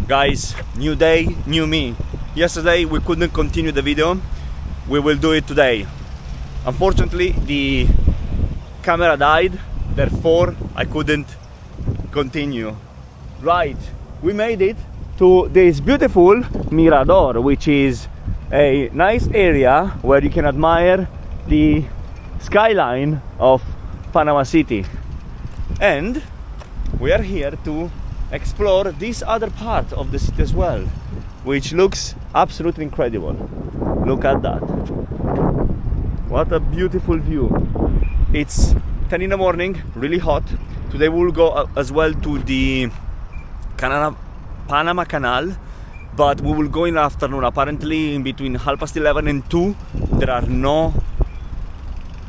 Guys, new day, new me. Yesterday we couldn't continue the video. We will do it today. Unfortunately, the camera died, therefore I couldn't continue. Right, we made it to this beautiful mirador, which is a nice area where you can admire the skyline of Panama City. And we are here to explore this other part of the city as well, which looks absolutely incredible. Look at that. What a beautiful view. It's 10 in the morning, really hot. Today we will go as well to the Panama Canal, but we will go in the afternoon. Apparently in between 11:30 and 2 there are no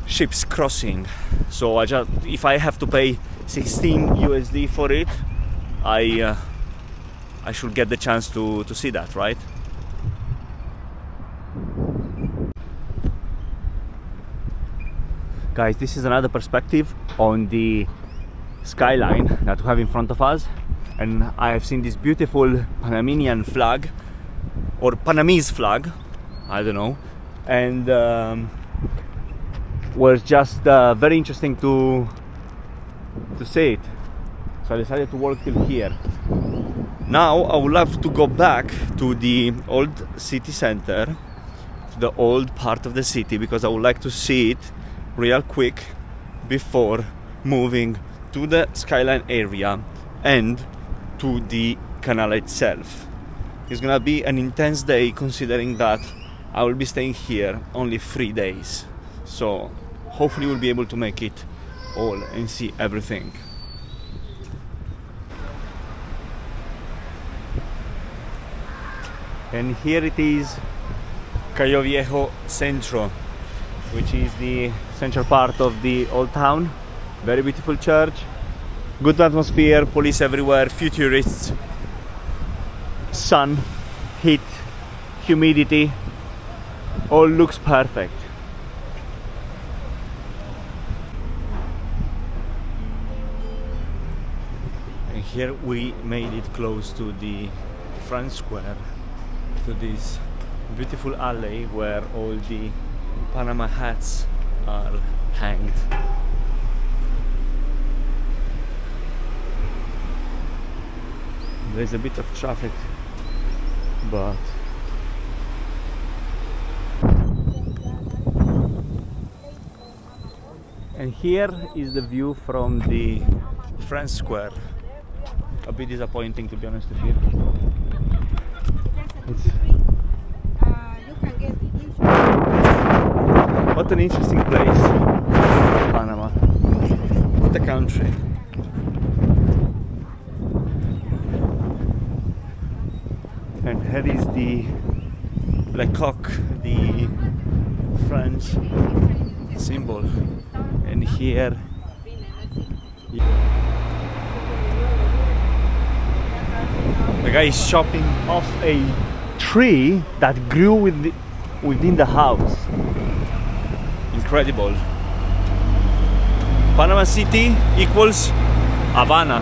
ships crossing. So if I have to pay 16 USD for it, I should get the chance to see that, right? Guys, this is another perspective on the skyline that we have in front of us, and I have seen this beautiful Panamanian flag, or Panamese flag, I don't know, and was just very interesting to see it. So I decided to walk till here. Now I would love to go back to the old city center, to the old part of the city, because I would like to see it real quick before moving to the skyline area and to the canal itself. It's gonna be an intense day, considering that I will be staying here only 3 days. So hopefully we'll be able to make it all and see everything. And here it is, Cayo Viejo Centro, which is the central part of the old town. Very beautiful church, good atmosphere, police everywhere, few tourists, sun, heat, humidity, all looks perfect. And here we made it close to the front square, to this beautiful alley where all the Panama hats are hanged. There's a bit of traffic, but and here is the view from the front square. A bit disappointing, to be honest with you. What an interesting place, Panama. What a country. And here is the coq, the French symbol. And here the guy is chopping off a tree that grew within the house. Incredible. Panama City equals Havana.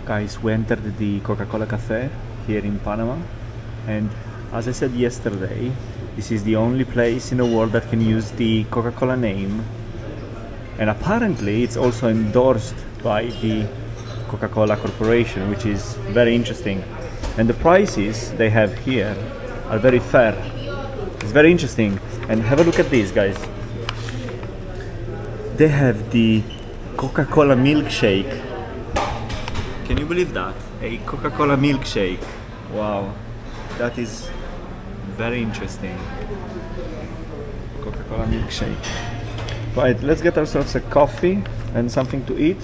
Guys, we entered the Coca-Cola Café here in Panama, and as I said yesterday, this is the only place in the world that can use the Coca-Cola name, and apparently it's also endorsed by the Coca-Cola Corporation, which is very interesting. And the prices they have here are very fair. It's very interesting. And have a look at this, guys. They have the Coca-Cola milkshake. Can you believe that? A Coca-Cola milkshake. Wow, that is very interesting. Coca-Cola milkshake. Right, let's get ourselves a coffee and something to eat,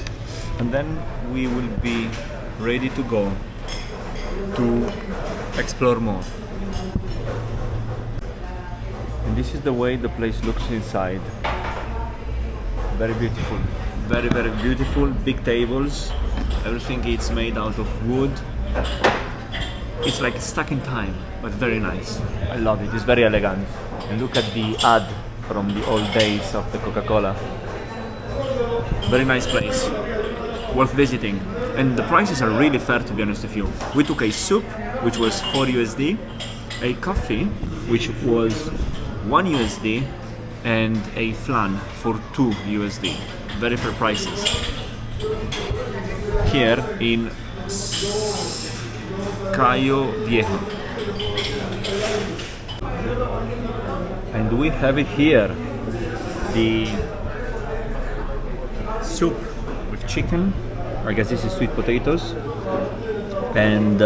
and then we will be ready to go to explore more. And this is the way the place looks inside. Very beautiful, very beautiful. Big tables, everything is made out of wood. It's like stuck in time, but very nice. I love it, it's very elegant. And look at the ad from the old days of the Coca-Cola. Very nice place, worth visiting. And the prices are really fair, to be honest with you. We took a soup, which was 4 USD, a coffee, which was 1 USD, and a flan for 2 USD. Very fair prices. Here in Cayo Viejo. And we have it here, the soup with chicken. I guess this is sweet potatoes and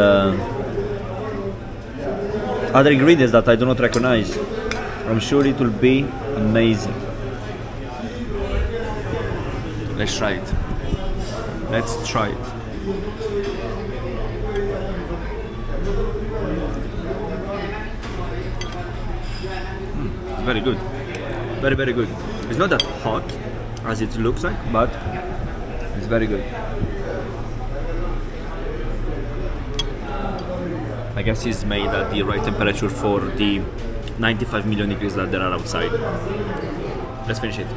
other ingredients that I do not recognize. I'm sure it will be amazing. Let's try it. Let's try it. It's very good. Very, very good. It's not that hot as it looks like, but it's very good. I guess it's made at the right temperature for the 95 million degrees that there are outside. Let's finish it.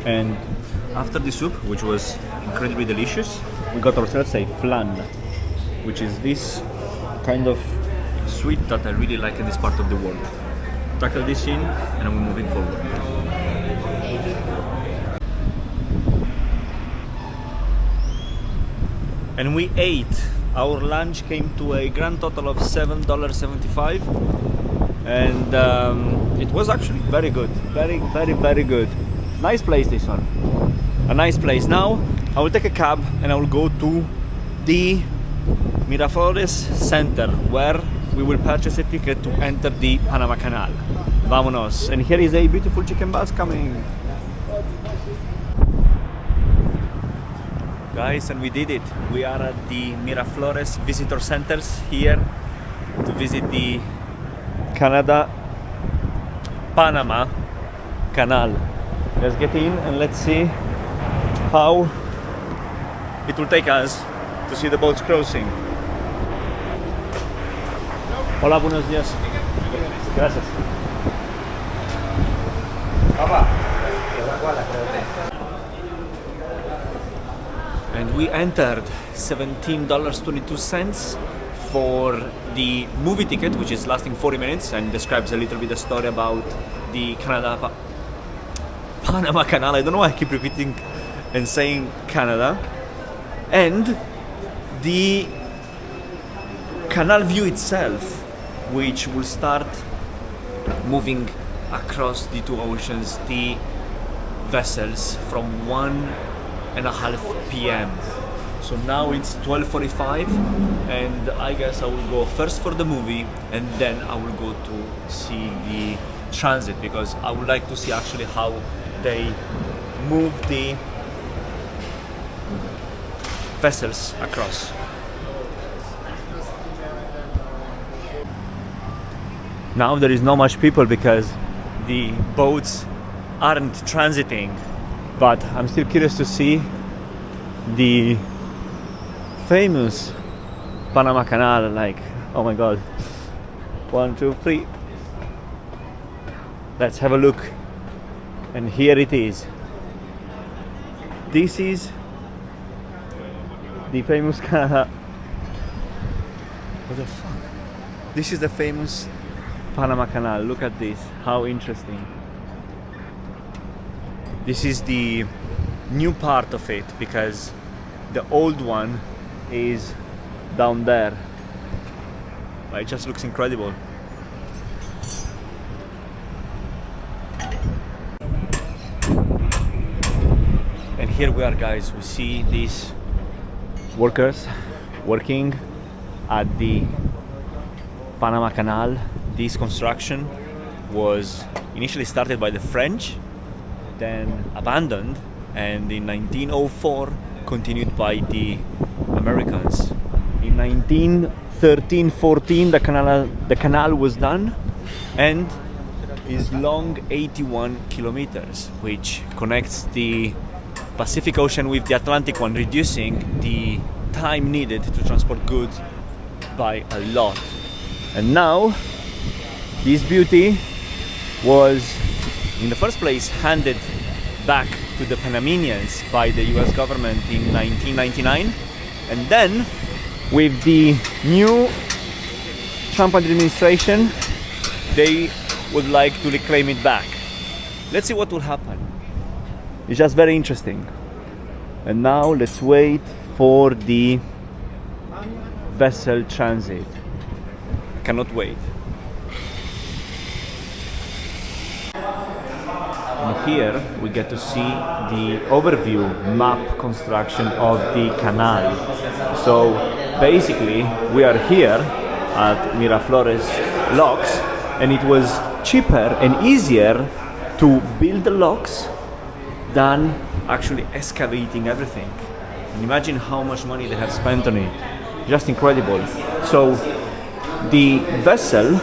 And after the soup, which was incredibly delicious, we got ourselves a flan, which is this kind of sweet that I really like in this part of the world. Tackle this in and we're moving forward. And we ate. Our lunch came to a grand total of $7.75, and it was actually very good. Very, very, very good. Nice place, this one. A nice place. Now I will take a cab and I will go to the Miraflores Center, where we will purchase a ticket to enter the Panama Canal. Vámonos. And here is a beautiful chicken bus coming. Guys, and we did it. We are at the Miraflores Visitor Centers here to visit the Panama Canal. Let's get in and let's see how it will take us to see the boats crossing. Hola, buenos días. Gracias. And we entered $17.22 for the movie ticket, which is lasting 40 minutes and describes a little bit the story about the Panama Canal. I don't know why I keep repeating and saying Canada. And the canal view itself, which will start moving across the two oceans, the vessels, from 1:30 p.m. So now it's 12:45, and I guess I will go first for the movie and then I will go to see the transit, because I would like to see actually how they move the vessels across. Now there is not much people because the boats aren't transiting, but I'm still curious to see the famous Panama Canal. Like, oh my god. 1, 2, 3. Let's have a look. And here it is. This is the famous canal. What the fuck? This is the famous Panama Canal. Look at this. How interesting. This is the new part of it, because the old one is down there. But it just looks incredible. And here we are, guys. We see these workers working at the Panama Canal. This construction was initially started by the French, then abandoned, and in 1904 continued by the Americans. In 1913-14 the canal was done, and is long 81 kilometers, which connects the Pacific Ocean with the Atlantic one, reducing the time needed to transport goods by a lot. And now this beauty was in the first place handed back to the Panamanians by the US government in 1999. And then, with the new Trump administration, they would like to reclaim it back. Let's see what will happen. It's just very interesting. And now let's wait for the vessel transit. I cannot wait. And here we get to see the overview map construction of the canal. So basically we are here at Miraflores locks, and it was cheaper and easier to build the locks than actually excavating everything. And imagine how much money they have spent on it. Just incredible. So the vessel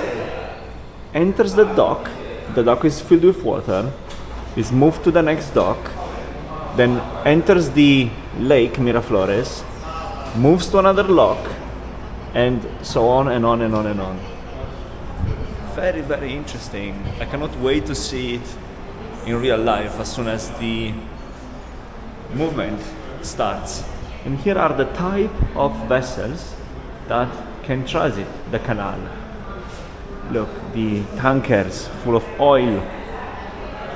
enters the dock is filled with water, is moved to the next dock, then enters the lake Miraflores, moves to another lock, and so on and on and on and on. Very, very interesting. I cannot wait to see it in real life as soon as the movement starts. And here are the type of vessels that can transit the canal. Look, the tankers full of oil,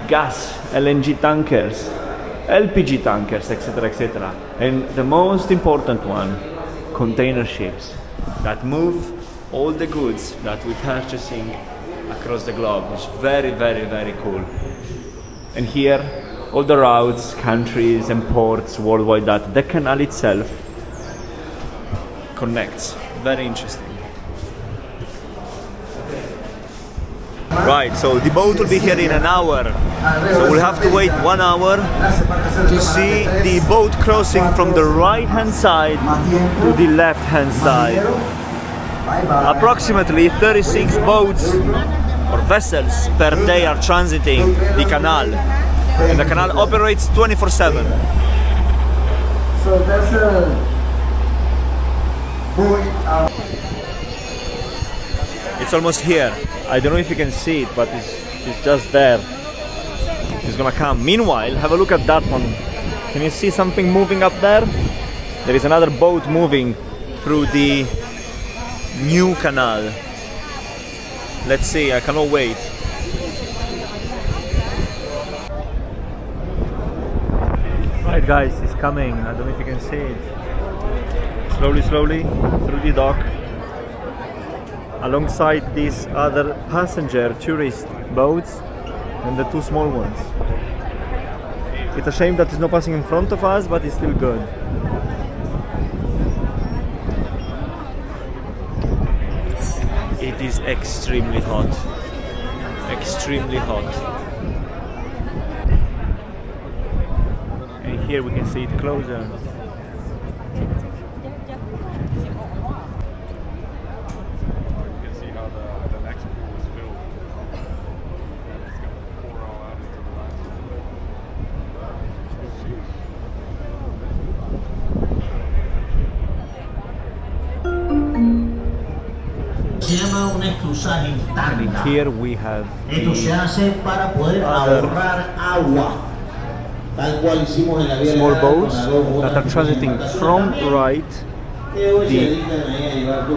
gas, LNG tankers, LPG tankers, etc., etc. And the most important one, container ships that move all the goods that we're purchasing across the globe. It's very, very, very cool. And here, all the routes, countries and ports worldwide that the canal itself connects. Very interesting. Right, so the boat will be here in an hour. So we'll have to wait 1 hour to see the boat crossing from the right hand side to the left hand side. Approximately 36 boats or vessels per day are transiting the canal. And the canal operates 24/7. So that's It's almost here. I don't know if you can see it, but it's just there. It's gonna come. Meanwhile, have a look at that one. Can you see something moving up there? There is another boat moving through the new canal. Let's see, I cannot wait. Right guys, it's coming. I don't know if you can see it. Slowly, slowly through the dock, alongside these other passenger tourist boats and the two small ones. It's a shame that it's not passing in front of us, but it's still good. It is extremely hot. Extremely hot. And here we can see it closer. And here we have small boats that are transiting from right the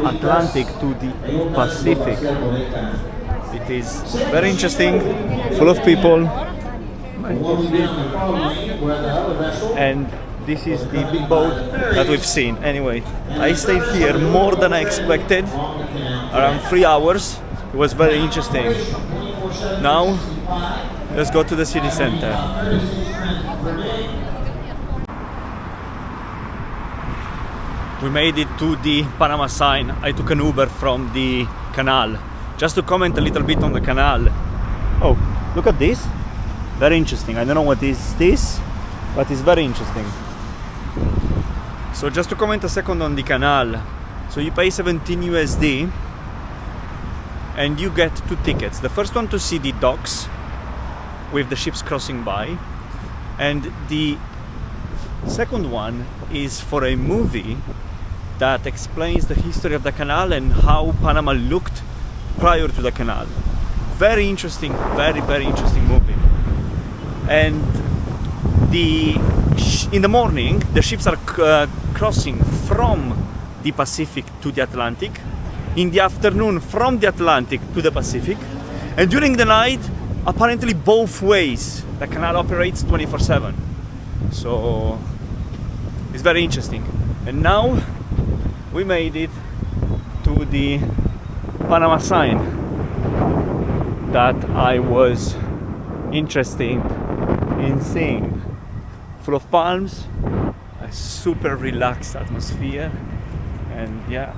Atlantic to the Pacific. It is very interesting, full of people, and this is the big boat that we've seen. Anyway, I stayed here more than I expected, around 3 hours. It was very interesting. Now, let's go to the city center. We made it to the Panama sign. I took an Uber from the canal. Just to comment a little bit on the canal. Oh, look at this. Very interesting. I don't know what is this, but it's very interesting. So just to comment a second on the canal. So you pay 17 USD and you get 2 tickets. The first one to see the docks with the ships crossing by, and the second one is for a movie that explains the history of the canal and how Panama looked prior to the canal. Very interesting, very, very interesting movie. And in the morning the ships are crossing from the Pacific to the Atlantic, in the afternoon from the Atlantic to the Pacific, and during the night apparently both ways the canal operates 24/7. So it's very interesting. And now we made it to the Panama sign that I was interested in seeing. Full of palms, a super relaxed atmosphere, and yeah,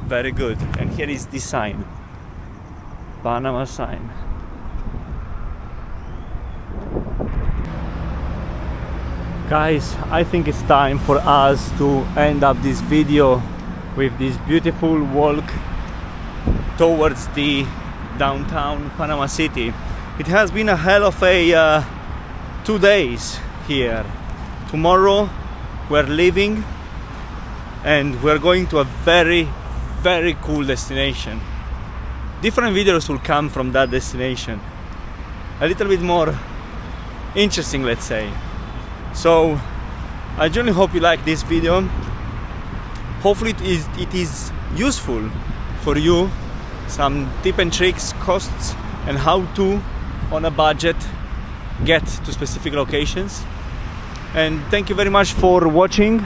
very good. And here is the sign, Panama sign. Guys, I think it's time for us to end up this video with this beautiful walk towards the downtown Panama City. It has been a hell of a 2 days here. Tomorrow we're leaving and we're going to a very, very cool destination. Different videos will come from that destination, a little bit more interesting, let's say. So I genuinely hope you like this video. Hopefully it is useful for you, some tip and tricks, costs, and how to, on a budget, get to specific locations. And thank you very much for watching.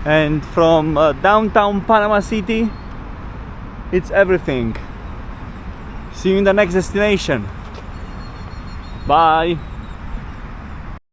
And from downtown Panama City, it's everything. See you in the next destination. Bye.